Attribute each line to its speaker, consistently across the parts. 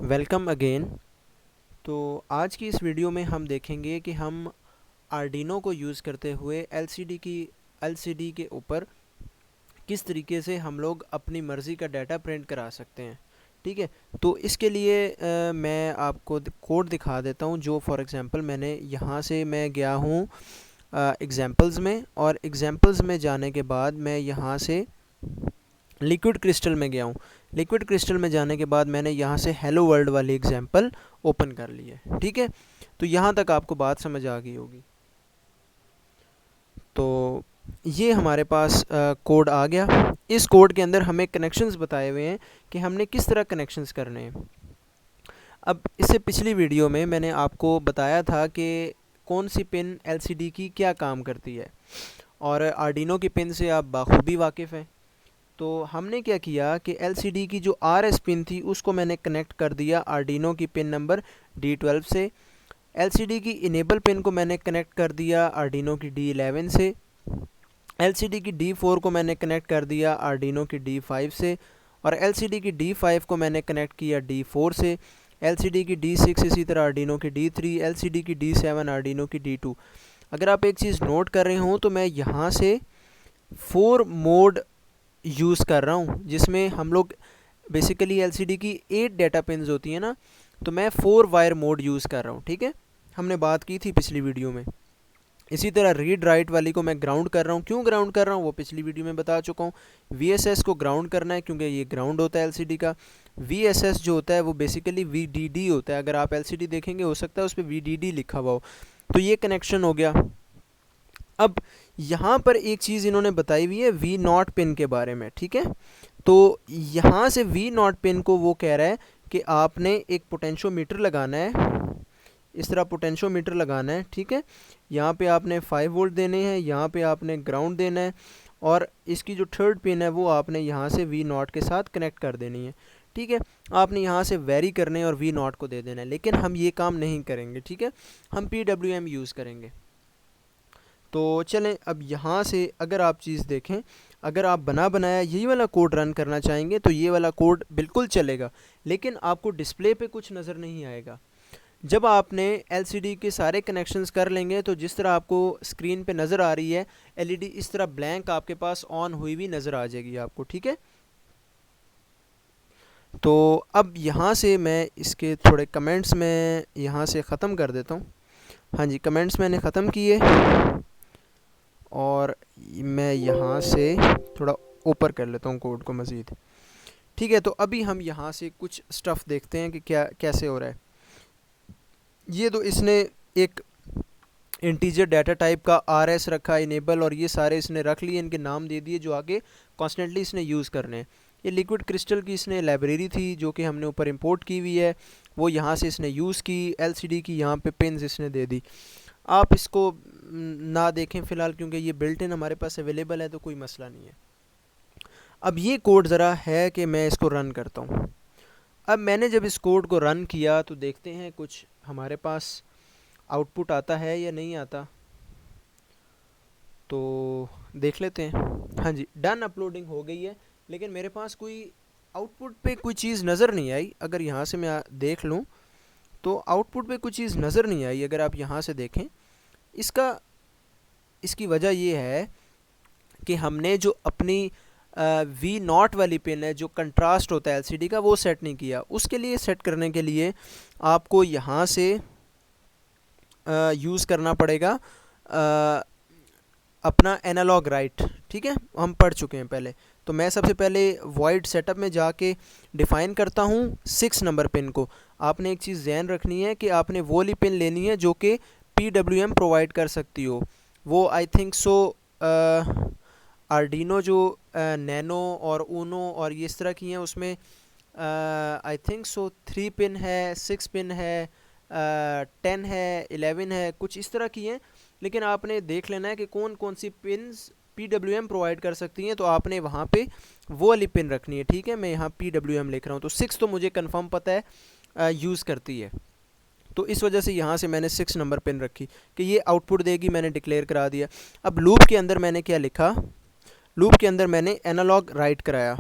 Speaker 1: Welcome again. तो आज की इस वीडियो में हम देखेंगे कि हम आर्डिनो को यूज़ करते हुए एलसीडी के ऊपर किस तरीके से हम लोग अपनी मर्ज़ी का डाटा प्रिंट करा सकते हैं। ठीक है, तो इसके लिए मैं आपको कोड दिखा देता हूँ। जो फॉर एग्ज़ाम्पल मैंने यहाँ से मैं गया हूँ एग्ज़ाम्पल्स में, और एग्ज़ाम्पल्स में जाने के बाद मैं यहाँ से लिक्विड क्रिस्टल में गया हूँ। लिक्विड क्रिस्टल में जाने के बाद मैंने यहाँ से हेलो वर्ल्ड वाली एग्जांपल ओपन कर ली है। ठीक है, तो यहाँ तक आपको बात समझ आ गई होगी। तो ये हमारे पास कोड आ गया। इस कोड के अंदर हमें कनेक्शंस बताए हुए हैं कि हमने किस तरह कनेक्शंस करने हैं। अब इससे पिछली वीडियो में मैंने आपको बताया था कि कौन सी पिन एलसीडी की क्या काम करती है, और आर्डिनो की पिन से आप बाखूबी वाकिफ़ हैं। तो हमने क्या किया कि एलसीडी की जो आरएस पिन थी उसको मैंने कनेक्ट कर दिया आर्डिनो की पिन नंबर D12 से। एलसीडी की इनेबल पिन को मैंने कनेक्ट कर दिया आर्डिनो की D11 से। एलसीडी की D4 को मैंने कनेक्ट कर दिया आर्डिनो की D5 से, और एलसीडी की D5 को मैंने कनेक्ट किया D4 से। एलसीडी की D6 इसी तरह आर्डिनो की D3, एलसीडी की D7 आर्डिनो की D2। अगर आप एक चीज़ नोट कर रहे हो तो मैं यहाँ से 4 मोड यूज़ कर रहा हूँ, जिसमें हम लोग बेसिकली एलसीडी की 8 डाटा पिन्स होती हैं ना, तो मैं 4 वायर मोड यूज़ कर रहा हूँ। ठीक है, हमने बात की थी पिछली वीडियो में। इसी तरह रीड राइट वाली को मैं ग्राउंड कर रहा हूँ। क्यों ग्राउंड कर रहा हूँ वो पिछली वीडियो में बता चुका हूँ। VSS को ग्राउंड करना है क्योंकि ये ग्राउंड होता है एलसीडी का। VSS जो होता है वो बेसिकली VDD होता है। अगर आप एलसीडी देखेंगे हो सकता है उस पर VDD लिखा हुआ हो। तो ये कनेक्शन हो गया। अब यहाँ पर एक चीज़ इन्होंने बताई हुई है V0 पिन के बारे में। ठीक है, तो यहाँ से V0 पिन को वो कह रहा है कि आपने एक पोटेंशियोमीटर लगाना है, इस तरह पोटेंशियोमीटर लगाना है। ठीक है, यहाँ पे आपने 5 वोल्ट देने हैं, यहाँ पे आपने ग्राउंड देना है, और इसकी जो थर्ड पिन है वो आपने यहाँ से V0 के साथ कनेक्ट कर देनी है। ठीक है, आपने यहाँ से वेरी करने और V0 को दे देना है, लेकिन हम ये काम नहीं करेंगे। ठीक है, हम PWM यूज़ करेंगे। तो चलें, अब यहाँ से अगर आप चीज़ देखें, अगर आप बना बनाया यही वाला कोड रन करना चाहेंगे तो ये वाला कोड बिल्कुल चलेगा, लेकिन आपको डिस्प्ले पे कुछ नज़र नहीं आएगा। जब आपने एलसीडी के सारे कनेक्शंस कर लेंगे तो जिस तरह आपको स्क्रीन पे नज़र आ रही है एलईडी, इस तरह ब्लैंक आपके पास ऑन हुई हुई नज़र आ जाएगी आपको। ठीक है, तो अब यहाँ से मैं इसके थोड़े कमेंट्स में यहाँ से ख़त्म कर देता हूँ। हाँ जी, कमेंट्स मैंने ख़त्म किए, और मैं यहाँ से थोड़ा ऊपर कर लेता हूँ कोड को मज़ीद। ठीक है, तो अभी हम यहाँ से कुछ स्टफ़ देखते हैं कि क्या कैसे हो रहा है। ये तो इसने एक इंटीजर डाटा टाइप का RS रखा, इनेबल, और ये सारे इसने रख लिए, इनके नाम दे दिए जो आगे कॉन्स्टेंटली इसने यूज़ करने हैं। ये लिक्विड क्रिस्टल की इसने लाइब्रेरी थी जो कि हमने ऊपर इंपोर्ट की हुई है, वो यहाँ से इसने यूज़ की। एलसीडी की यहाँ पे पिन्स इसने दे दी। आप इसको ना देखें फ़िलहाल क्योंकि ये बिल्ट इन हमारे पास अवेलेबल है, तो कोई मसला नहीं है। अब ये कोड ज़रा है कि मैं इसको रन करता हूँ। अब मैंने जब इस कोड को रन किया तो देखते हैं कुछ हमारे पास आउटपुट आता है या नहीं आता, तो देख लेते हैं। हाँ जी, डन अपलोडिंग हो गई है, लेकिन मेरे पास कोई आउटपुट पे कोई चीज़ नज़र नहीं आई। अगर यहाँ से मैं देख लूँ तो आउटपुट पे कुछ चीज़ नज़र नहीं आई। अगर आप यहाँ से देखें, इसकी वजह ये है कि हमने जो अपनी V0 वाली पिन है, जो कंट्रास्ट होता है एलसीडी का, वो सेट नहीं किया। उसके लिए सेट करने के लिए आपको यहाँ से यूज़ करना पड़ेगा अपना एनालॉग राइट। ठीक है, हम पढ़ चुके हैं पहले। तो मैं सबसे पहले वॉइड सेटअप में जाके डिफ़ाइन करता हूँ 6 नंबर पिन को। आपने एक चीज़ ध्यान रखनी है कि आपने वो वाली पिन लेनी है जो कि PWM प्रोवाइड कर सकती हो। वो आई थिंक सो आर्डिनो जो नैनो और ऊनो और ये इस तरह की हैं, उसमें आई थिंक सो 3 पिन है, 6 पिन है, 10 है, 11 है, कुछ इस तरह की हैं। लेकिन आपने देख लेना है कि कौन कौन सी पिन्स PWM प्रोवाइड कर सकती हैं, तो आपने वहाँ पे वो वाली पिन रखनी है। ठीक है, मैं यहाँ PWM लिख रहा हूँ, तो 6 तो मुझे कंफर्म पता है यूज़ करती है, तो इस वजह से यहाँ से मैंने 6 नंबर पिन रखी कि ये आउटपुट देगी, मैंने डिक्लेयर करा दिया। अब लूप के अंदर मैंने क्या लिखा, लूप के अंदर मैंने एनालॉग राइट कराया।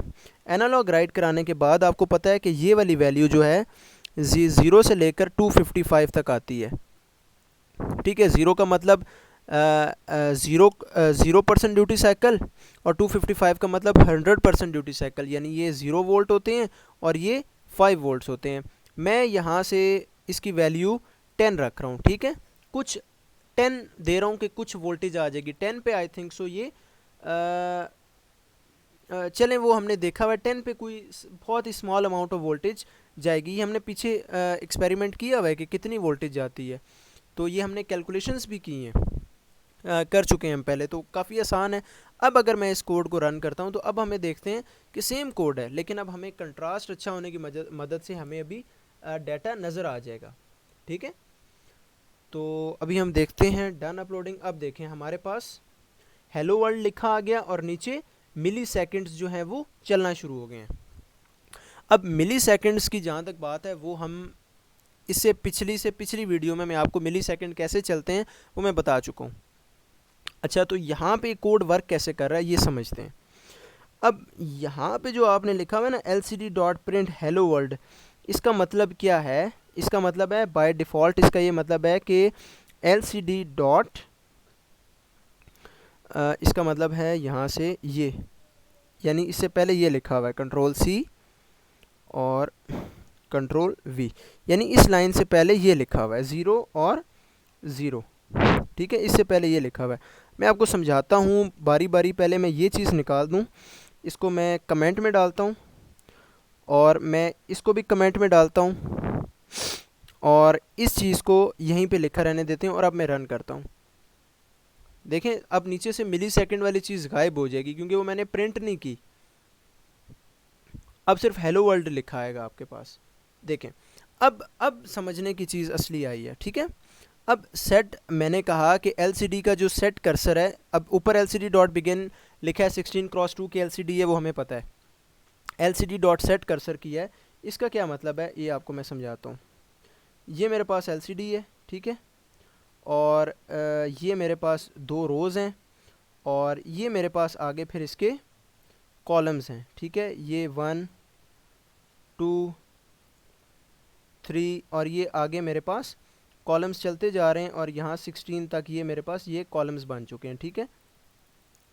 Speaker 1: एनालॉग राइट कराने के बाद आपको पता है कि ये वाली वैल्यू जो है ज़ीरो से लेकर 255 तक आती है। ठीक है, ज़ीरो का मतलब ज़ीरो परसेंट ड्यूटी साइकिल और 255 का मतलब 100% ड्यूटी साइकिल, यानी ये 0 वोल्ट होते हैं और ये 5 वोल्ट्स होते हैं। मैं यहाँ से इसकी वैल्यू 10 रख रहा हूँ। ठीक है, कुछ 10 दे रहा हूँ कि कुछ वोल्टेज आ जाएगी 10 पे, आई थिंक सो ये चलें वो हमने देखा हुआ है 10 पे कोई बहुत ही स्मॉल अमाउंट ऑफ वोल्टेज जाएगी। ये हमने पीछे एक्सपेरिमेंट किया हुआ है कि कितनी वोल्टेज जाती है, तो ये हमने कैलकुलेशंस भी की हैं, कर चुके हैं हम पहले, तो काफ़ी आसान है। अब अगर मैं इस कोड को रन करता हूँ तो अब हमें देखते हैं कि सेम कोड है, लेकिन अब हमें कंट्रास्ट अच्छा होने की मदद से हमें अभी डाटा नज़र आ जाएगा। ठीक है, तो अभी हम देखते हैं डन अपलोडिंग। अब देखें हमारे पास हेलो वर्ल्ड लिखा आ गया और नीचे मिली सेकेंड्स जो हैं वो चलना शुरू हो गए हैं। अब मिली सेकेंड्स की जहाँ तक बात है वो हम इससे पिछली वीडियो में मैं आपको मिली सेकेंड कैसे चलते हैं वो मैं बता चुका हूँ। अच्छा, तो यहाँ पे कोड वर्क कैसे कर रहा है ये समझते हैं। अब यहाँ पे जो आपने लिखा हुआ है ना lcd.print hello world, इसका मतलब क्या है? इसका मतलब है बाय डिफ़ॉल्ट इसका ये मतलब है कि lcd डॉट इसका मतलब है यहाँ से ये, यानी इससे पहले ये लिखा हुआ है कंट्रोल C और कंट्रोल V, यानी इस लाइन से पहले ये लिखा हुआ है 0 और 0। ठीक है, इससे पहले ये लिखा हुआ है। मैं आपको समझाता हूँ बारी बारी, पहले मैं ये चीज़ निकाल दूँ, इसको मैं कमेंट में डालता हूँ और मैं इसको भी कमेंट में डालता हूँ और इस चीज़ को यहीं पे लिखा रहने देते हैं और अब मैं रन करता हूँ। देखें अब नीचे से मिली सेकेंड वाली चीज़ गायब हो जाएगी क्योंकि वो मैंने प्रिंट नहीं की, अब सिर्फ हेलो वर्ल्ड लिखा आएगा आपके पास। देखें अब समझने की चीज़ असली आई है। ठीक है, अब सेट मैंने कहा कि LCD का जो सेट कर्सर है, अब ऊपर LCD डॉट बिगिन लिखा है 16x2 की LCD है वो हमें पता है, LCD डॉट सेट कर्सर किया है। इसका क्या मतलब है ये आपको मैं समझाता हूँ। ये मेरे पास LCD है, ठीक है, और ये मेरे पास 2 रोज़ हैं और ये मेरे पास आगे फिर इसके कॉलम्स हैं। ठीक है, ये 1 2 3 और ये आगे मेरे पास कॉलम्स चलते जा रहे हैं और यहाँ 16 तक ये मेरे पास ये कॉलम्स बन चुके हैं। ठीक है,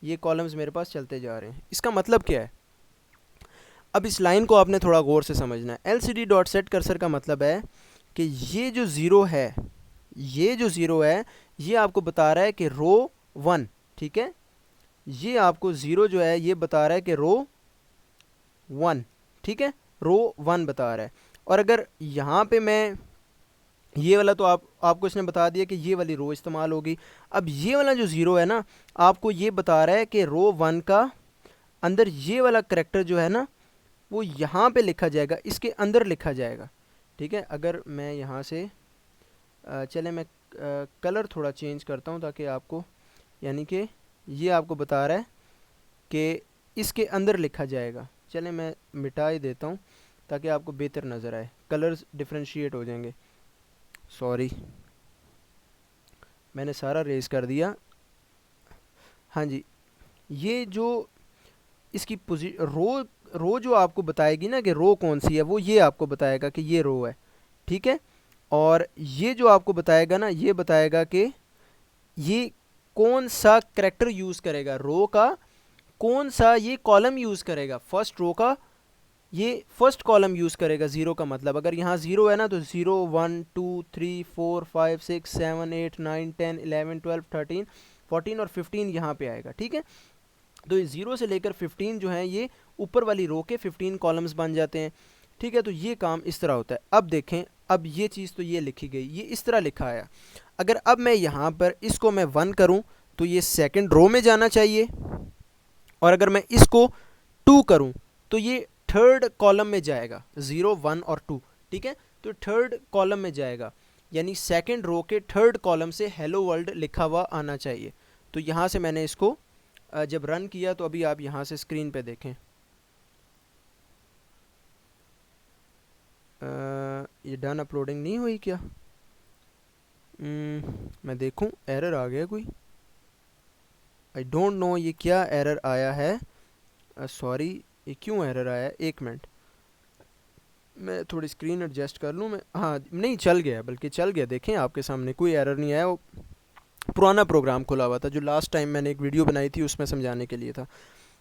Speaker 1: ये कॉलम्स मेरे पास चलते जा रहे हैं। इसका मतलब क्या है? अब इस लाइन को आपने थोड़ा गौर से समझना है। LCD डॉट सेट कर्सर का मतलब है कि ये जो ज़ीरो है, ये जो ज़ीरो है ये आपको बता रहा है कि रो 1, ठीक है, ये आपको ज़ीरो जो है ये बता रहा है कि रो 1, ठीक है, रो 1 बता रहा है। और अगर यहाँ पे मैं ये वाला, तो आपको इसने बता दिया कि ये वाली रो इस्तेमाल होगी। अब ये वाला जो ज़ीरो है ना आपको ये बता रहा है कि रो 1 का अंदर ये वाला करैक्टर जो है ना वो यहाँ पे लिखा जाएगा, इसके अंदर लिखा जाएगा। ठीक है, अगर मैं यहाँ से चले मैं कलर थोड़ा चेंज करता हूँ ताकि आपको, यानी कि ये आपको बता रहा है कि इसके अंदर लिखा जाएगा। चले मैं मिटा ही देता हूँ ताकि आपको बेहतर नज़र आए, कलर्स डिफ्रेंशिएट हो जाएंगे। सॉरी, मैंने सारा रेज कर दिया। हाँ जी, ये जो इसकी रो जो आपको बताएगी ना कि रो कौन सी है, वो ये आपको बताएगा कि ये रो है। ठीक है, और ये जो आपको बताएगा ना ये बताएगा कि ये कौन सा करैक्टर यूज़ करेगा, रो का कौन सा ये कॉलम यूज़ करेगा। फर्स्ट रो का ये फर्स्ट कॉलम यूज़ करेगा। ज़ीरो का मतलब अगर यहाँ ज़ीरो है ना तो 0 1 2 3 4 5 6 7 8 9 10 11 12 13 14 और 15 यहाँ पे आएगा। ठीक है, तो ये 0 से लेकर 15 जो है ये ऊपर वाली रो के 15 कॉलम्स बन जाते हैं। ठीक है, तो ये काम इस तरह होता है। अब देखें, अब ये चीज़ तो ये लिखी गई, ये इस तरह लिखा आया। अगर अब मैं यहाँ पर इसको मैं 1 करूँ तो ये सेकंड रो में जाना चाहिए, और अगर मैं इसको 2 करूँ तो ये थर्ड कॉलम में जाएगा, 0 1 और 2। ठीक है, तो थर्ड कॉलम में जाएगा, यानी सेकंड रो के थर्ड कॉलम से हेलो वर्ल्ड लिखा हुआ आना चाहिए। तो यहाँ से मैंने इसको जब रन किया तो अभी आप यहाँ से स्क्रीन पे देखें, ये डन अपलोडिंग नहीं हुई क्या? मैं देखूं, एरर आ गया कोई, आई डोंट नो ये क्या एरर आया है। सॉरी, ये क्यों एरर आया है? एक मिनट, मैं थोड़ी स्क्रीन एडजस्ट कर लूँ मैं, हाँ नहीं चल गया, बल्कि चल गया, देखें आपके सामने कोई एरर नहीं आया। वो पुराना प्रोग्राम खुला हुआ था जो लास्ट टाइम मैंने एक वीडियो बनाई थी उसमें समझाने के लिए था।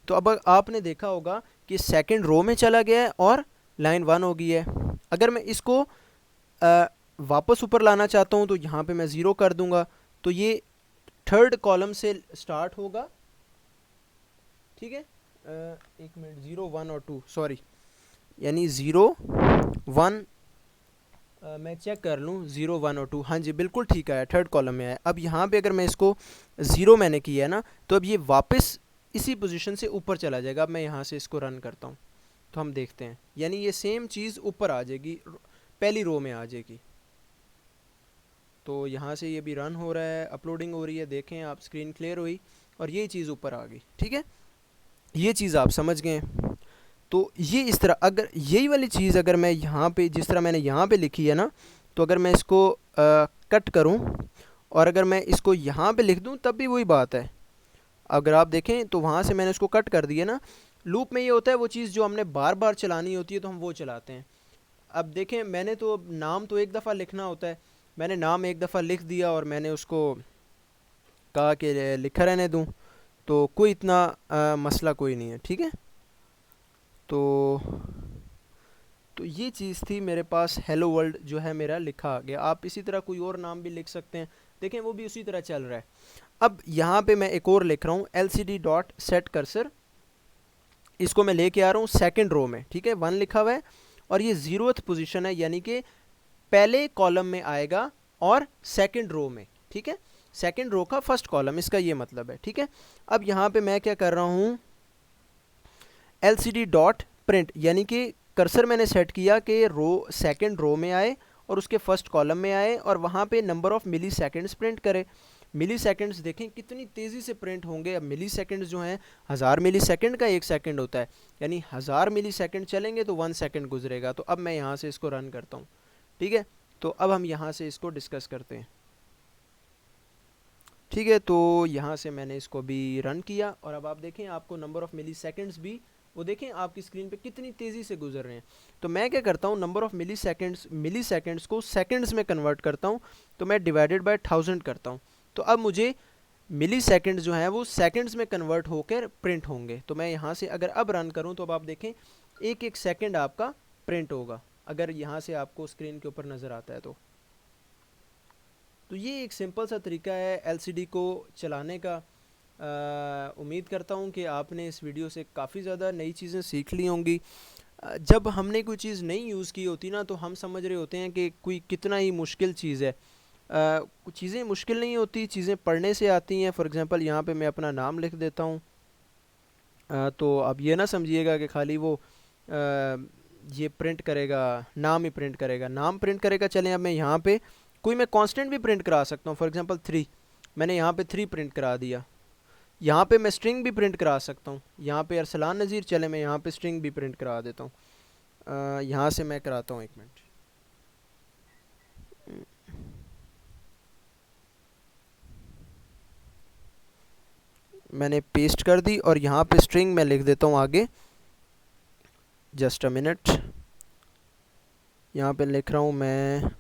Speaker 1: तो अब आपने देखा होगा कि सेकंड रो में चला गया है और लाइन 1 हो गई है। अगर मैं इसको वापस ऊपर लाना चाहता हूँ तो यहाँ पे मैं ज़ीरो कर दूंगा, तो ये थर्ड कॉलम से स्टार्ट होगा, ठीक है। एक मिनट, 0 1 और 2, सॉरी, यानी 0 1, मैं चेक कर लूँ, 0 1 और 2, हाँ जी बिल्कुल ठीक है, थर्ड कॉलम में है। अब यहाँ पे अगर मैं इसको 0 मैंने किया है ना, तो अब ये वापस इसी पोजीशन से ऊपर चला जाएगा। अब मैं यहाँ से इसको रन करता हूँ तो हम देखते हैं, यानी ये सेम चीज़ ऊपर आ जाएगी, पहली रो में आ जाएगी। तो यहाँ से ये भी रन हो रहा है, अपलोडिंग हो रही है, देखें आप, स्क्रीन क्लियर हुई और ये चीज़ ऊपर आ गई, ठीक है। ये चीज़ आप समझ गए। तो ये इस तरह, अगर यही वाली चीज़ अगर मैं यहाँ पे जिस तरह मैंने यहाँ पे लिखी है ना, तो अगर मैं इसको कट करूँ और अगर मैं इसको यहाँ पे लिख दूँ तब भी वही बात है। अगर आप देखें तो वहाँ से मैंने उसको कट कर दिया ना। लूप में ये होता है, वो चीज़ जो हमने बार बार चलानी होती है तो हम वो चलाते हैं। अब देखें, मैंने तो नाम तो एक दफ़ा लिखना होता है, मैंने नाम एक दफ़ा लिख दिया और मैंने उसको कहा कि लिखा रहने दूँ, तो कोई इतना मसला कोई नहीं है, ठीक है। तो ये चीज़ थी मेरे पास, हेलो वर्ल्ड जो है मेरा लिखा आ गया। आप इसी तरह कोई और नाम भी लिख सकते हैं, देखें वो भी उसी तरह चल रहा है। अब यहाँ पे मैं एक और लिख रहा हूँ, LCD डॉट सेट कर्सर, इसको मैं लेके आ रहा हूँ सेकंड रो में, ठीक है, 1 लिखा हुआ है और ये 0th पोजीशन है, यानी कि पहले कॉलम में आएगा और सेकंड रो में, ठीक है, सेकंड रो का फर्स्ट कॉलम, इसका ये मतलब है, ठीक है। अब यहाँ पे मैं क्या कर रहा हूँ, LCD डॉट प्रिंट, यानी कि कर्सर मैंने सेट किया कि रो सेकंड रो में आए और उसके फर्स्ट कॉलम में आए और वहाँ पे number of milliseconds print करे। मिली सेकेंड्स देखें कितनी तेज़ी से प्रिंट होंगे। अब मिली सेकेंड्स जो हैं, 1000 मिली सेकेंड का 1 सेकंड होता है, यानी 1000 मिली सेकेंड चलेंगे तो 1 सेकंड गुजरेगा। तो अब मैं यहाँ से इसको रन करता हूँ, ठीक है। तो अब हम यहाँ से इसको डिस्कस करते हैं, ठीक है। तो यहाँ से मैंने इसको भी रन किया और अब आप देखें आपको नंबर ऑफ़ मिली सेकेंड्स भी, वो देखें आपकी स्क्रीन पे कितनी तेज़ी से गुजर रहे हैं। तो मैं क्या करता हूँ, नंबर ऑफ़ मिली सेकेंड्स को सेकेंड्स में कन्वर्ट करता हूँ, तो मैं डिवाइडेड बाय 1000 करता हूँ। तो अब मुझे मिली सेकेंड्स जो हैं वो सेकेंड्स में कन्वर्ट होकर प्रिंट होंगे। तो मैं यहाँ से अगर अब रन करूँ तो अब आप देखें एक एक सेकेंड आपका प्रिंट होगा, अगर यहाँ से आपको स्क्रीन के ऊपर नज़र आता है तो। ये एक सिंपल सा तरीका है LCD को चलाने का। उम्मीद करता हूँ कि आपने इस वीडियो से काफ़ी ज़्यादा नई चीज़ें सीख ली होंगी। जब हमने कोई चीज़ नहीं यूज़ की होती ना, तो हम समझ रहे होते हैं कि कोई कितना ही मुश्किल चीज़ है। कुछ चीज़ें मुश्किल नहीं होती, चीज़ें पढ़ने से आती हैं। फॉर एग्ज़ाम्पल यहाँ पे मैं अपना नाम लिख देता हूँ, तो अब ये ना समझिएगा कि खाली वो ये प्रिंट करेगा, नाम ही प्रिंट करेगा, नाम प्रिंट करेगा। चलें अब मैं यहाँ पे कोई मैं कांस्टेंट भी प्रिंट करा सकता हूँ। फॉर एग्ज़ाम्पल 3, मैंने यहाँ पे 3 प्रिंट करा दिया। यहाँ पे मैं स्ट्रिंग भी प्रिंट करा सकता हूँ, यहाँ पे अरसलान नज़ीर, चले मैं यहाँ पे स्ट्रिंग भी प्रिंट करा देता हूँ। यहाँ से मैं कराता हूँ, एक मिनट, मैंने पेस्ट कर दी और यहाँ पे स्ट्रिंग मैं लिख देता हूँ आगे, जस्ट अ मिनट। यहाँ पे लिख रहा हूँ मैं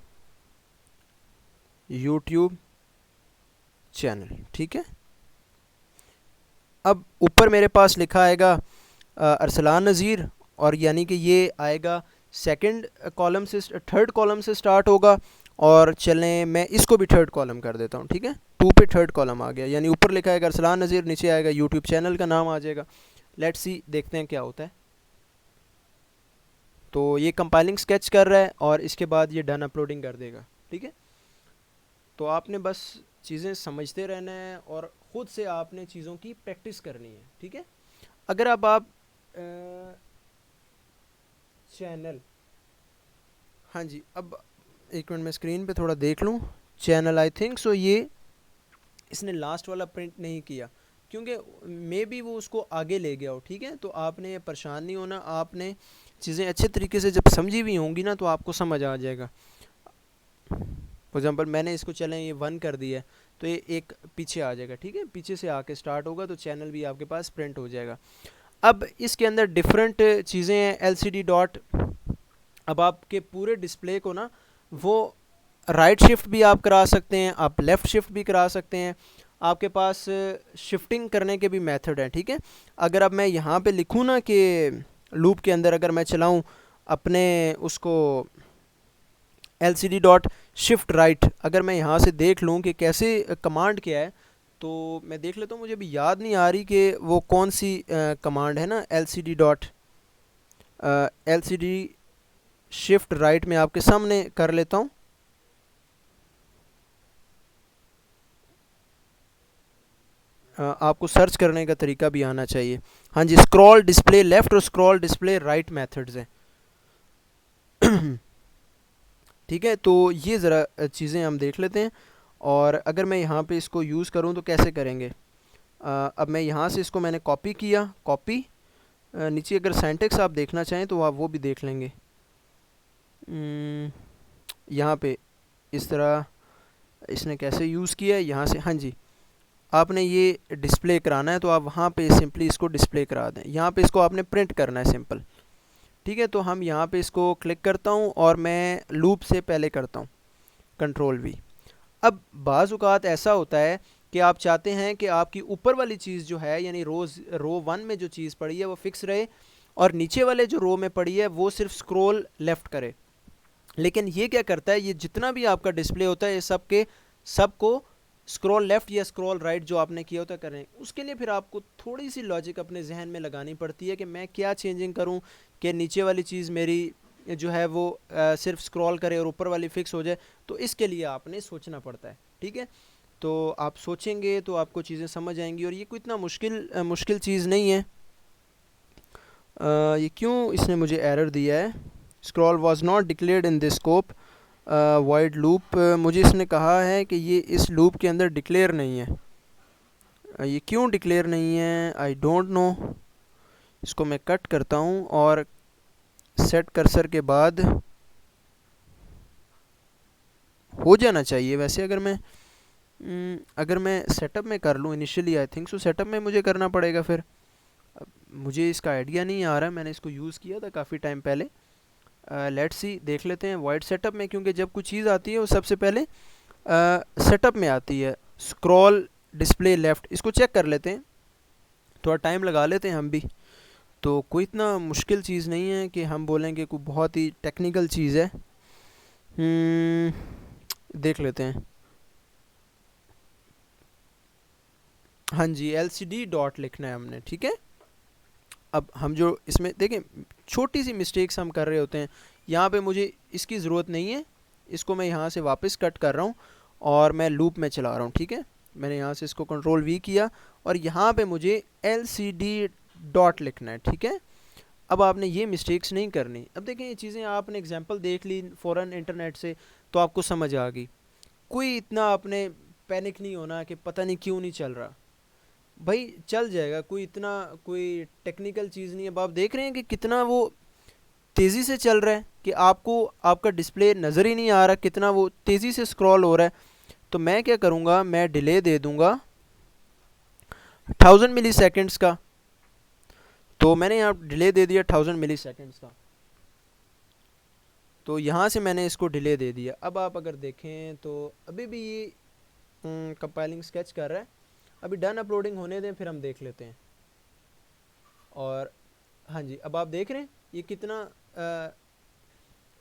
Speaker 1: यूट्यूब चैनल, ठीक है। अब ऊपर मेरे पास लिखा आएगा अरसलान नज़ीर, और यानी कि ये आएगा सेकंड कॉलम से, थर्ड कॉलम से स्टार्ट होगा। और चलें मैं इसको भी थर्ड कॉलम कर देता हूँ, ठीक है। 2 पे थर्ड कॉलम आ गया, यानी ऊपर लिखा आएगा अरसलान नज़ीर, नीचे आएगा यूट्यूब चैनल का नाम आ जाएगा। लेट्स सी, देखते हैं क्या होता है। तो ये कंपाइलिंग स्केच कर रहा है और इसके बाद ये डन अपलोडिंग कर देगा, ठीक है। तो आपने बस चीज़ें समझते रहना है और ख़ुद से आपने चीज़ों की प्रैक्टिस करनी है, ठीक है। अगर अब आप चैनल, हाँ जी, अब एक मिनट मैं स्क्रीन पे थोड़ा देख लूँ। चैनल, आई थिंक सो ये इसने लास्ट वाला प्रिंट नहीं किया, क्योंकि मे बी वो उसको आगे ले गया हो, ठीक है। तो आपने परेशान नहीं होना, आपने चीज़ें अच्छे तरीके से जब समझी हुई होंगी ना तो आपको समझ आ जाएगा। फॉर एग्ज़ाम्पल मैंने इसको चलें ये 1 कर दिया है, तो ये एक पीछे आ जाएगा, ठीक है, पीछे से आके स्टार्ट होगा, तो चैनल भी आपके पास प्रिंट हो जाएगा। अब इसके अंदर डिफरेंट चीज़ें हैं। LCD डॉट अब आपके पूरे डिस्प्ले को ना वो राइट शिफ्ट भी आप करा सकते हैं, आप लेफ़्ट शिफ्ट भी करा सकते हैं, आपके पास शिफ्टिंग करने के भी मेथड हैं, ठीक है। अगर अब मैं यहाँ पे लिखूँ ना कि लूप के अंदर अगर मैं चलाऊँ अपने उसको LCD.ShiftRight, अगर मैं यहाँ से देख लूँ कि कैसे कमांड क्या है, तो मैं देख लेता हूँ। मुझे अभी याद नहीं आ रही कि वो कौन सी कमांड है ना। LCD शिफ्ट राइट में आपके सामने कर लेता हूँ। आपको सर्च करने का तरीका भी आना चाहिए। हाँ जी, स्क्रॉल डिस्प्ले लेफ़्ट और स्क्रॉल डिस्प्ले राइट मेथड्स हैं। ठीक है, तो ये ज़रा चीज़ें हम देख लेते हैं। और अगर मैं यहाँ पे इसको यूज़ करूँ तो कैसे करेंगे। अब मैं यहाँ से इसको मैंने कॉपी किया, कॉपी नीचे अगर सिंटैक्स आप देखना चाहें तो आप वो भी देख लेंगे। यहाँ पे इस तरह इसने कैसे यूज़ किया है, यहाँ से हाँ जी, आपने ये डिस्प्ले कराना है तो आप वहाँ पे सिंपली इसको डिस्प्ले करा दें। यहाँ पे इसको आपने प्रिंट करना है सिंपल। ठीक है, तो हम यहाँ पे इसको क्लिक करता हूँ और मैं लूप से पहले करता हूँ Ctrl+V। अब बाज़ औक़ात ऐसा होता है कि आप चाहते हैं कि आपकी ऊपर वाली चीज़ जो है यानी रो 1 में जो चीज़ पड़ी है वो फिक्स रहे और नीचे वाले जो रो में पड़ी है वो सिर्फ स्क्रॉल लेफ़्ट करे। लेकिन ये क्या करता है, ये जितना भी आपका डिस्प्ले होता है ये सबको स्क्रॉल लेफ़्ट या स्क्रॉल राइट जो आपने किया होता है करें। उसके लिए फिर आपको थोड़ी सी लॉजिक अपने जहन में लगानी पड़ती है कि मैं क्या चेंजिंग करूं कि नीचे वाली चीज़ मेरी जो है वो सिर्फ स्क्रॉल करे और ऊपर वाली फ़िक्स हो जाए। तो इसके लिए आपने सोचना पड़ता है। ठीक है, तो आप सोचेंगे तो आपको चीज़ें समझ आएंगी और ये कोई इतना मुश्किल चीज़ नहीं है। ये क्यों इसने मुझे एरर दिया है, scroll was not declared in this scope wide loop. मुझे इसने कहा है कि ये इस लूप के अंदर डिक्लेयर नहीं है। ये क्यों डिक्लेयर नहीं है आई डोंट नो। इसको मैं कट करता हूँ और सेट कर्सर के बाद हो जाना चाहिए वैसे। अगर मैं सेटअप में कर लूँ initially, I think so setup में मुझे करना पड़ेगा फिर। मुझे इसका आइडिया नहीं आ रहा है, मैंने इसको यूज़ किया था काफ़ी टाइम पहले। लेट्स सी, देख लेते हैं वाइड सेटअप में, क्योंकि जब कोई चीज़ आती है वो सबसे पहले सेटअप में आती है। स्क्रॉल डिस्प्ले लेफ़्ट, इसको चेक कर लेते हैं, थोड़ा टाइम लगा लेते हैं हम भी। तो कोई इतना मुश्किल चीज़ नहीं है कि हम बोलेंगे कोई बहुत ही टेक्निकल चीज़ है। देख लेते हैं। हाँ जी, LCD डॉट लिखना है हमने, ठीक है। अब हम जो इसमें देखें छोटी सी मिस्टेक्स हम कर रहे होते हैं, यहाँ पे मुझे इसकी ज़रूरत नहीं है। इसको मैं यहाँ से वापस कट कर रहा हूँ और मैं लूप में चला रहा हूँ। ठीक है, मैंने यहाँ से इसको Ctrl+V किया और यहाँ पे मुझे LCD डॉट लिखना है। ठीक है, अब आपने ये मिस्टेक्स नहीं करनी। अब देखें ये चीज़ें आपने एग्जांपल देख ली फ़ौरन इंटरनेट से तो आपको समझ आ गई। कोई इतना आपने पैनिक नहीं होना कि पता नहीं क्यों नहीं चल रहा। भाई चल जाएगा, कोई टेक्निकल चीज़ नहीं है। अब आप देख रहे हैं कि कितना वो तेज़ी से चल रहा है कि आपको आपका डिस्प्ले नज़र ही नहीं आ रहा, कितना वो तेज़ी से स्क्रॉल हो रहा है। तो मैं क्या करूँगा, मैं डिले दे दूँगा 1000 मिली सेकेंड्स का। तो मैंने यहाँ डिले दे दिया 1000 मिली सेकेंड्स का, तो यहाँ से मैंने इसको डिले दे दिया। अब आप अगर देखें तो अभी भी ये कंपाइलिंग स्केच कर रहा है। अभी डन अपलोडिंग होने दें, फिर हम देख लेते हैं। और हाँ जी, अब आप देख रहे हैं ये कितना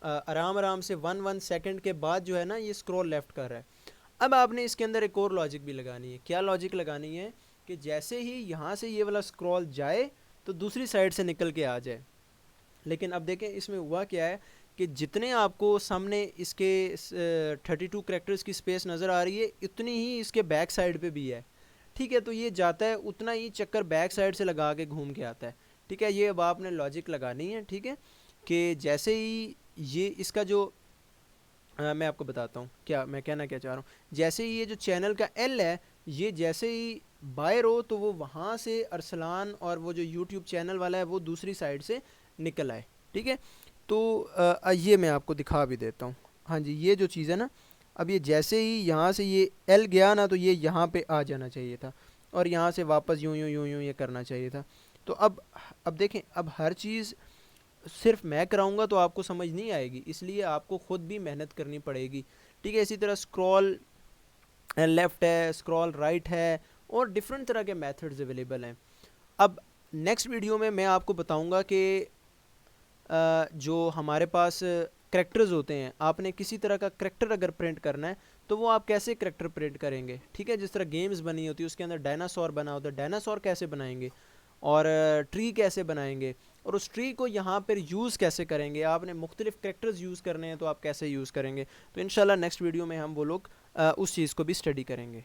Speaker 1: आराम आराम से 1 सेकंड के बाद जो है ना ये स्क्रॉल लेफ़्ट कर रहा है। अब आपने इसके अंदर एक और लॉजिक भी लगानी है। क्या लॉजिक लगानी है कि जैसे ही यहाँ से ये वाला स्क्रॉल जाए तो दूसरी साइड से निकल के आ जाए। लेकिन अब देखें इसमें हुआ क्या है कि जितने आपको सामने इसके 32 कैरेक्टर्स की स्पेस नज़र आ रही है इतनी ही इसके बैक साइड पे भी है। ठीक है, तो ये जाता है उतना ही चक्कर बैक साइड से लगा के घूम के आता है। ठीक है, ये अब आपने लॉजिक लगानी है। ठीक है, कि जैसे ही ये इसका जो मैं आपको बताता हूँ क्या मैं कहना क्या चाह रहा हूँ। जैसे ही ये जो चैनल का एल है ये जैसे ही बाहर हो तो वो वहाँ से अरसलान और वो जो यूट्यूब चैनल वाला है वो दूसरी साइड से निकल आए। ठीक है, तो ये मैं आपको दिखा भी देता हूँ। हाँ जी, ये जो चीज़ है ना, अब ये जैसे ही यहाँ से ये एल गया ना तो ये यहाँ पे आ जाना चाहिए था और यहाँ से वापस यूँ यूँ यूँ यूँ ये करना चाहिए था। तो अब देखें, अब हर चीज़ सिर्फ मैं कराऊंगा तो आपको समझ नहीं आएगी, इसलिए आपको ख़ुद भी मेहनत करनी पड़ेगी। ठीक है, इसी तरह स्क्रॉल लेफ़्ट है, स्क्रॉल राइट है, और डिफरेंट तरह के मेथड्स अवेलेबल हैं। अब नेक्स्ट वीडियो में मैं आपको बताऊंगा कि जो हमारे पास करेक्टर्स होते हैं, आपने किसी तरह का करेक्टर अगर प्रिंट करना है तो वो आप कैसे करेक्टर प्रिंट करेंगे। ठीक है, जिस तरह गेम्स बनी होती है उसके अंदर डायनासोर बना होता है, डायनासोर कैसे बनाएंगे, और ट्री कैसे बनाएंगे, और उस ट्री को यहाँ पर यूज़ कैसे करेंगे। आपने मुख्तलिफ करेक्टर्स यूज़ करने हैं तो आप कैसे यूज़ करेंगे। तो इंशाल्लाह नेक्स्ट वीडियो में हम वो लोग उस चीज़ को भी स्टडी करेंगे।